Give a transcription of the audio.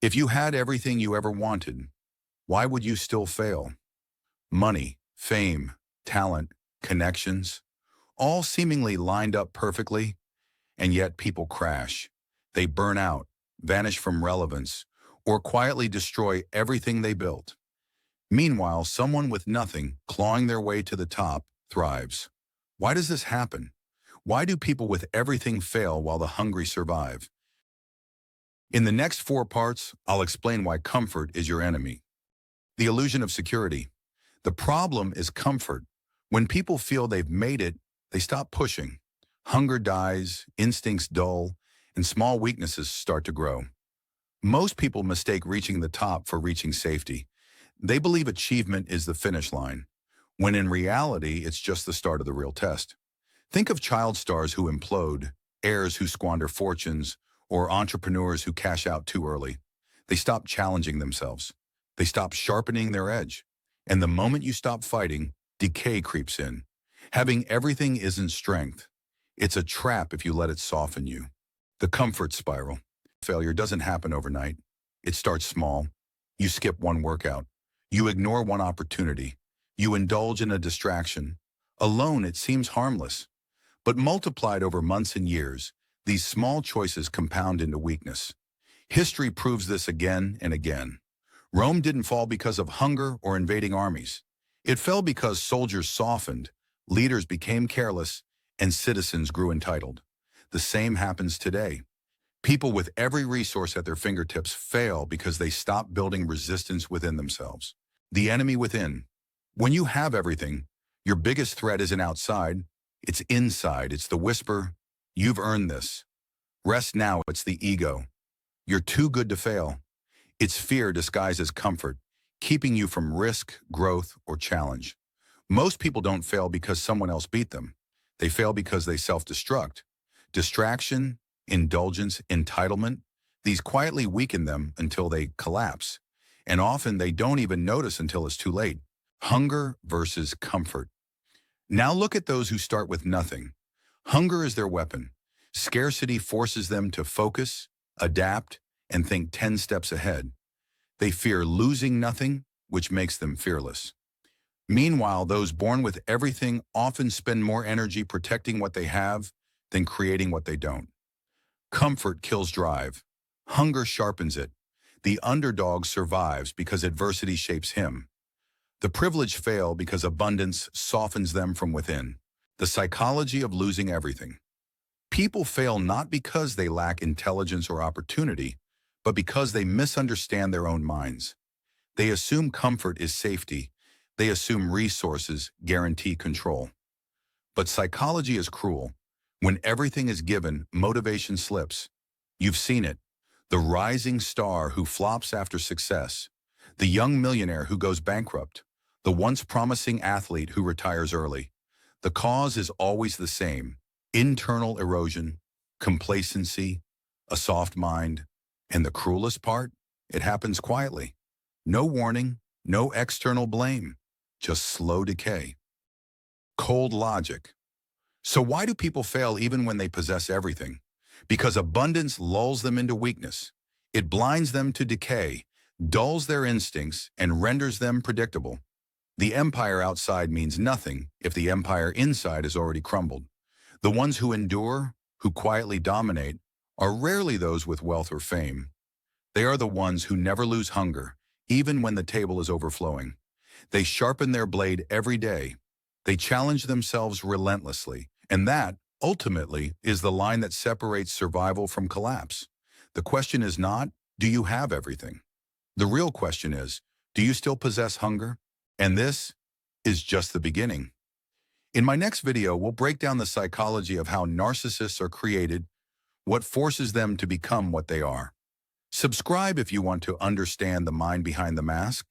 If you had everything you ever wanted, why would you still fail? Money, fame, talent, connections, all seemingly lined up perfectly, and yet people crash. They burn out, vanish from relevance, or quietly destroy everything they built. Meanwhile, someone with nothing, clawing their way to the top, thrives. Why does this happen? Why do people with everything fail while the hungry survive? In the next 4 parts, I'll explain why comfort is your enemy. The illusion of security. The problem is comfort. When people feel they've made it, they stop pushing. Hunger dies, instincts dull, and small weaknesses start to grow. Most people mistake reaching the top for reaching safety. They believe achievement is the finish line, when in reality, it's just the start of the real test. Think of child stars who implode, heirs who squander fortunes, or entrepreneurs who cash out too early. They stop challenging themselves. They stop sharpening their edge. And the moment you stop fighting, decay creeps in. Having everything isn't strength. It's a trap if you let it soften you. The comfort spiral. Failure doesn't happen overnight. It starts small. You skip one workout. You ignore one opportunity. You indulge in a distraction. Alone, it seems harmless. But multiplied over months and years, these small choices compound into weakness. History proves this again and again. Rome didn't fall because of hunger or invading armies. It fell because soldiers softened, leaders became careless, and citizens grew entitled. The same happens today. People with every resource at their fingertips fail because they stop building resistance within themselves. The enemy within. When you have everything, your biggest threat isn't outside, it's inside. It's the whisper, "You've earned this." Rest now, it's the ego. "You're too good to fail." It's fear disguised as comfort, keeping you from risk, growth, or challenge. Most people don't fail because someone else beat them. They fail because they self-destruct. Distraction, indulgence, entitlement, these quietly weaken them until they collapse. And often they don't even notice until it's too late. Hunger versus comfort. Now look at those who start with nothing. Hunger is their weapon. Scarcity forces them to focus, adapt, and think 10 steps ahead. They fear losing nothing, which makes them fearless. Meanwhile, those born with everything often spend more energy protecting what they have than creating what they don't. Comfort kills drive. Hunger sharpens it. The underdog survives because adversity shapes him. The privileged fail because abundance softens them from within. The psychology of losing everything. People fail not because they lack intelligence or opportunity, but because they misunderstand their own minds. They assume comfort is safety. They assume resources guarantee control. But psychology is cruel. When everything is given, motivation slips. You've seen it. The rising star who flops after success. The young millionaire who goes bankrupt. The once promising athlete who retires early. The cause is always the same: internal erosion, complacency, a soft mind, and the cruelest part, it happens quietly. No warning, no external blame, just slow decay. Cold logic. So why do people fail even when they possess everything? Because abundance lulls them into weakness. It blinds them to decay, dulls their instincts, and renders them predictable. The empire outside means nothing if the empire inside is already crumbled. The ones who endure, who quietly dominate, are rarely those with wealth or fame. They are the ones who never lose hunger, even when the table is overflowing. They sharpen their blade every day. They challenge themselves relentlessly. And that, ultimately, is the line that separates survival from collapse. The question is not, do you have everything? The real question is, do you still possess hunger? And this is just the beginning. In my next video, we'll break down the psychology of how narcissists are created, what forces them to become what they are. Subscribe if you want to understand the mind behind the mask.